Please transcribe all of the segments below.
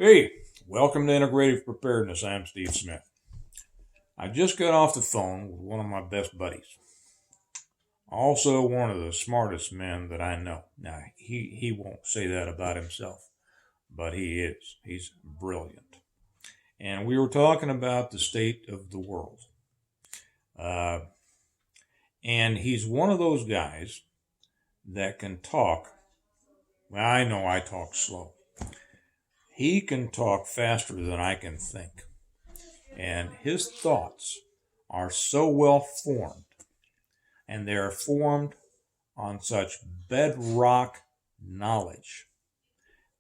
Hey, welcome to Integrative Preparedness. I'm Steve Smith. I just got off the phone with one of my best buddies, also one of the smartest men that I know. Now, he won't say that about himself, but he is. He's brilliant. And we were talking about the state of the world. Uh, and he's one of those guys that can talk. Well, I know I talk slow. He can talk faster than I can think. And his thoughts are so well formed, and they are formed on such bedrock knowledge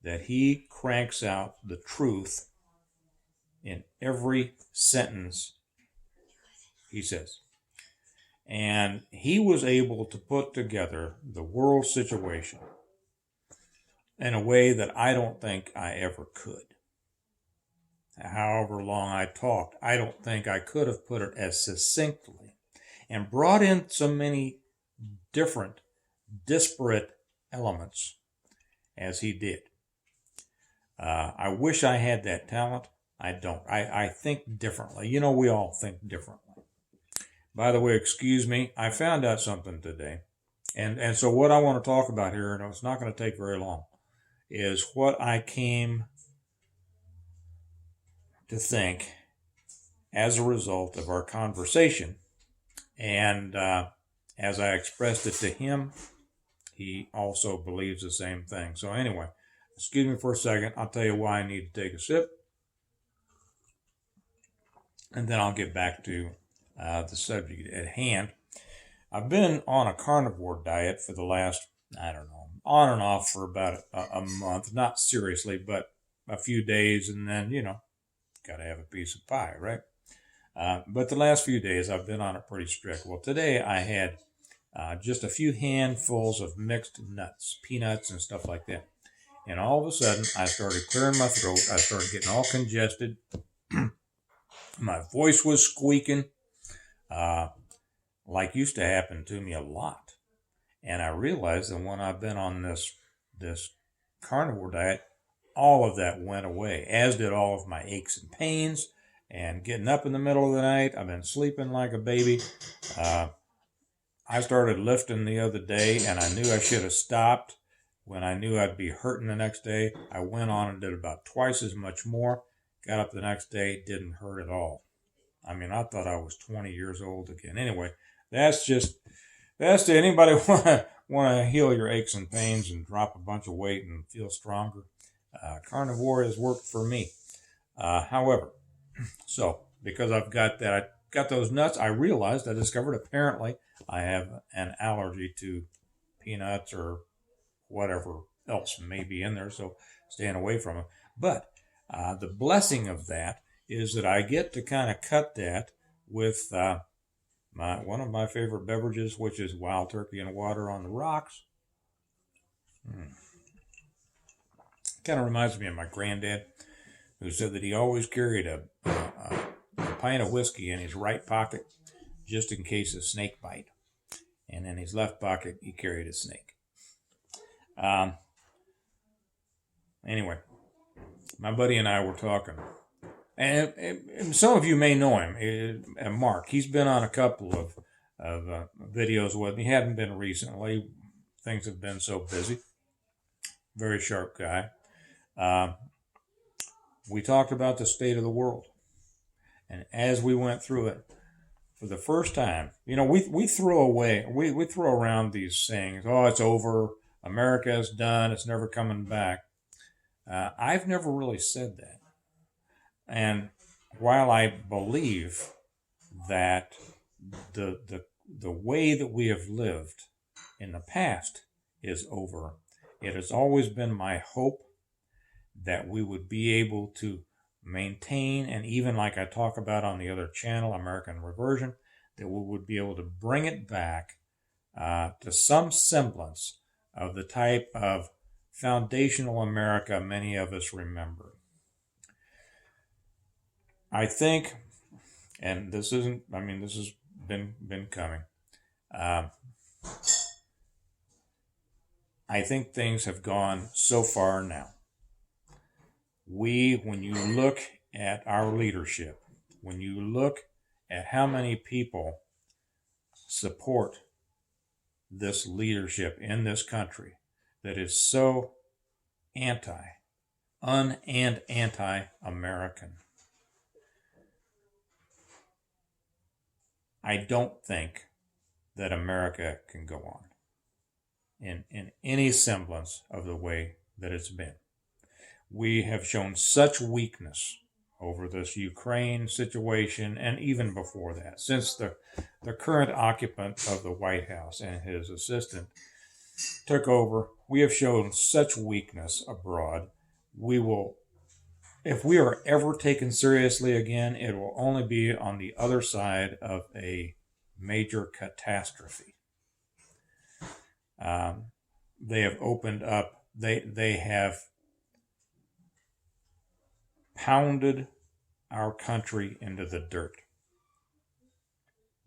that he cranks out the truth in every sentence he says. And he was able to put together the world situation in a way that I don't think I ever could. However long I talked, I don't think I could have put it as succinctly and brought in so many different, disparate elements as he did. I wish I had that talent. I don't. I think differently. You know, we all think differently. By the way, excuse me, I found out something today. And so what I want to talk about here, and it's not going to take very long, is what I came to think as a result of our conversation. And as I expressed it to him, he also believes the same thing. So anyway, excuse me for a second. I'll tell you why I need to take a sip. And then I'll get back to the subject at hand. I've been on a carnivore diet for the last, I don't know, on and off for about a month. Not seriously, but a few days. And then, got to have a piece of pie, right? But the last few days I've been on it pretty strict. Well, today I had just a few handfuls of mixed nuts, peanuts and stuff like that. And all of a sudden I started clearing my throat. I started getting all congested. My voice was squeaking, like used to happen to me a lot. And I realized that when I've been on this carnivore diet, all of that went away, as did all of my aches and pains and getting up in the middle of the night. I've been sleeping like a baby. I started lifting the other day, and I knew I should have stopped when I knew I'd be hurting the next day. I went on and did about twice as much more. Got up the next day, didn't hurt at all. I mean, I thought I was 20 years old again. Anyway, that's to anybody want to heal your aches and pains and drop a bunch of weight and feel stronger. Carnivore has worked for me. However, so because I got those nuts, I discovered apparently I have an allergy to peanuts or whatever else may be in there, so staying away from them. But the blessing of that is that I get to kind of cut that with one of my favorite beverages, which is wild turkey and water on the rocks. Kind of reminds me of my granddad, who said that he always carried a pint of whiskey in his right pocket just in case of snake bite. And in his left pocket, he carried a snake. Anyway, my buddy and I were talking. And some of you may know him, Mark. He's been on a couple of videos with me. He hadn't been recently. Things have been so busy. Very sharp guy. We talked about the state of the world. And as we went through it, for the first time, we throw around these sayings, oh, it's over, America is done, it's never coming back. I've never really said that. And while I believe that the way that we have lived in the past is over, it has always been my hope that we would be able to maintain, and even like I talk about on the other channel, American Reversion, that we would be able to bring it back to some semblance of the type of foundational America many of us remember. I think, and this has been coming, I think things have gone so far now When you look at our leadership, when you look at how many people support this leadership in this country that is so anti-American, I don't think that America can go on in any semblance of the way that it's been. We have shown such weakness over this Ukraine situation, and even before that, since the current occupant of the White House and his assistant took over, we have shown such weakness abroad. We will, if we are ever taken seriously again, it will only be on the other side of a major catastrophe. They have opened up, they have pounded our country into the dirt.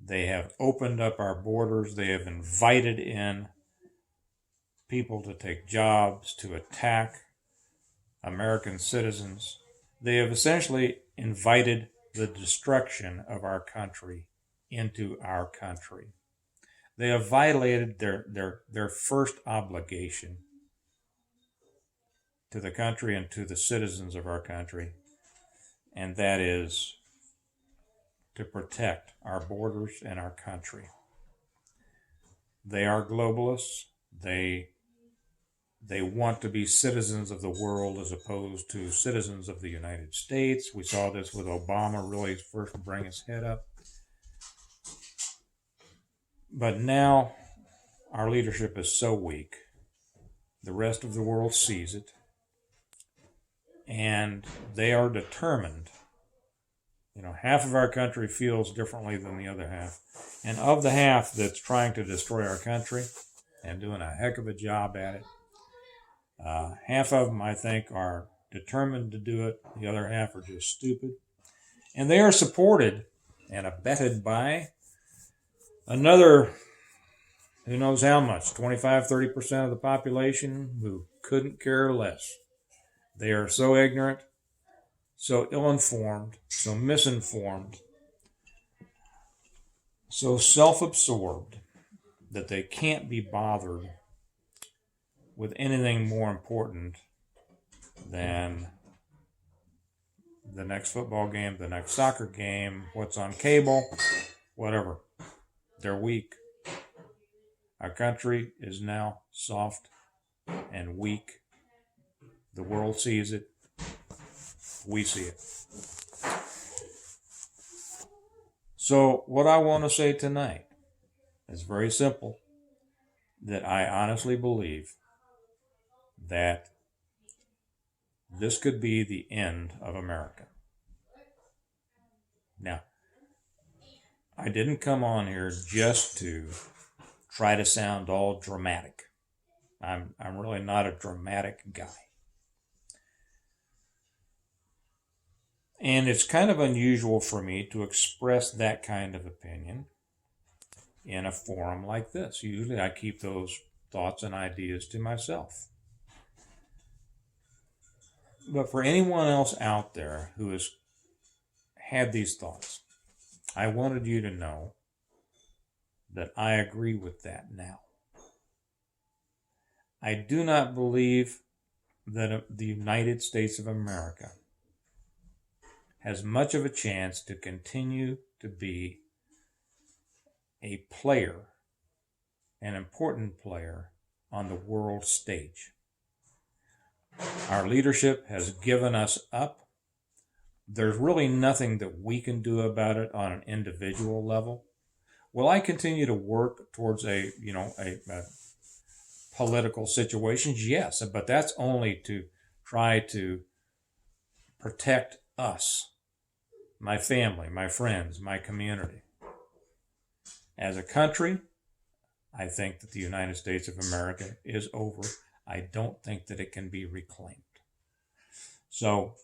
They have opened up our borders. They have invited in people to take jobs, to attack American citizens. They have essentially invited the destruction of our country into our country. They have violated their first obligation to the country and to the citizens of our country, and that is to protect our borders and our country. They are globalists. They want to be citizens of the world as opposed to citizens of the United States. We saw this with Obama really first bring his head up. But now our leadership is so weak. The rest of the world sees it. And they are determined. Half of our country feels differently than the other half. And of the half that's trying to destroy our country and doing a heck of a job at it, half of them, I think, are determined to do it. The other half are just stupid. And they are supported and abetted by another, who knows how much, 25-30% of the population who couldn't care less. They are so ignorant, so ill-informed, so misinformed, so self-absorbed that they can't be bothered with anything more important than the next football game, the next soccer game, what's on cable, whatever. They're weak. Our country is now soft and weak. The world sees it. We see it. So what I want to say tonight is very simple, that I honestly believe that this could be the end of America. Now, I didn't come on here just to try to sound all dramatic. I'm really not a dramatic guy. And it's kind of unusual for me to express that kind of opinion in a forum like this. Usually I keep those thoughts and ideas to myself. But for anyone else out there who has had these thoughts, I wanted you to know that I agree with that now. I do not believe that the United States of America has much of a chance to continue to be a player, an important player on the world stage. Our leadership has given us up. There's really nothing that we can do about it on an individual level. Will I continue to work towards a political situations? Yes, but that's only to try to protect us, my family, my friends, my community. As a country, I think that the United States of America is over. I don't think that it can be reclaimed. So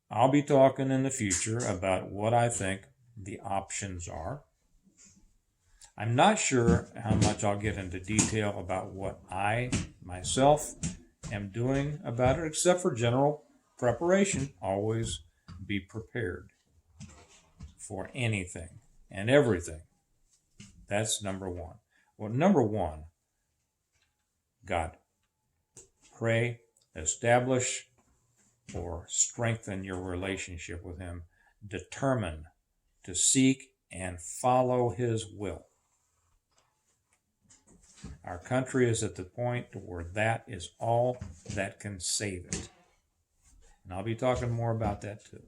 I'll be talking in the future about what I think the options are. I'm not sure how much I'll get into detail about what I, myself, am doing about it, except for general preparation, always be prepared for anything and everything. That's number one. Well, number one, God. Pray, establish, or strengthen your relationship with Him. Determine to seek and follow His will. Our country is at the point where that is all that can save it. And I'll be talking more about that too.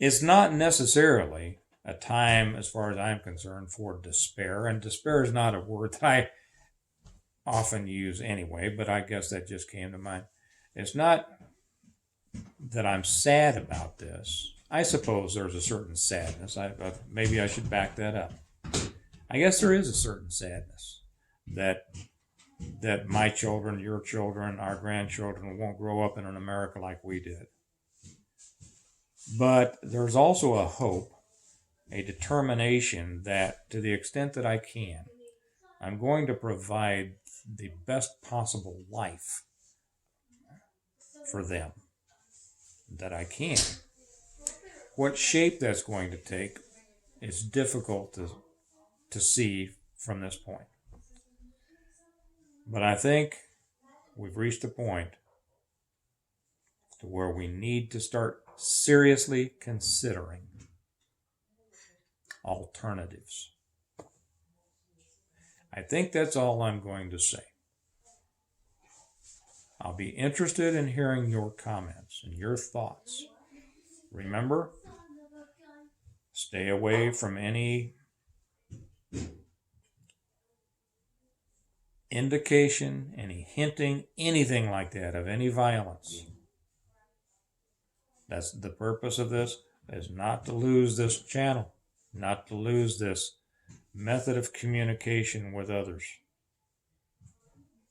It's not necessarily a time, as far as I'm concerned, for despair. And despair is not a word that I often use anyway, but I guess that just came to mind. It's not that I'm sad about this. I suppose there's a certain sadness. Maybe I should back that up. I guess there is a certain sadness that my children, your children, our grandchildren won't grow up in an America like we did. But there's also a hope, a determination that to the extent that I can, I'm going to provide the best possible life for them that I can. What shape that's going to take is difficult to see from this point. But I think we've reached a point to where we need to start seriously considering alternatives. I think that's all I'm going to say. I'll be interested in hearing your comments and your thoughts. Remember, stay away from any indication, any hinting, anything like that of any violence. That's the purpose of this, is not to lose this channel, not to lose this method of communication with others.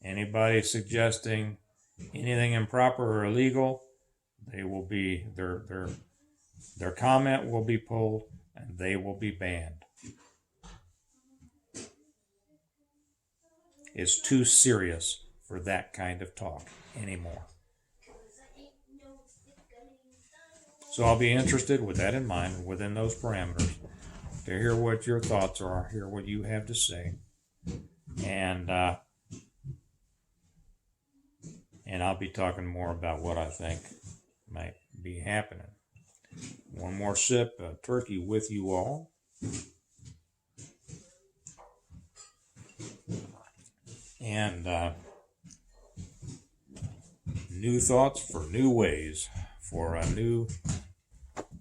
Anybody suggesting anything improper or illegal, they will be their comment will be pulled and they will be banned. It's too serious for that kind of talk anymore. So I'll be interested, with that in mind, within those parameters, to hear what your thoughts are, hear what you have to say, and I'll be talking more about what I think might be happening. One more sip of turkey with you all. And new thoughts for new ways, for a new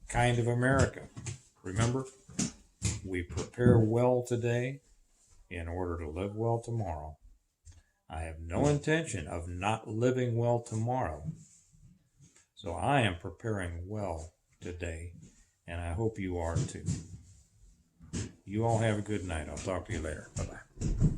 kind of America. Remember, we prepare well today in order to live well tomorrow. I have no intention of not living well tomorrow. So I am preparing well today, and I hope you are too. You all have a good night. I'll talk to you later. Bye-bye.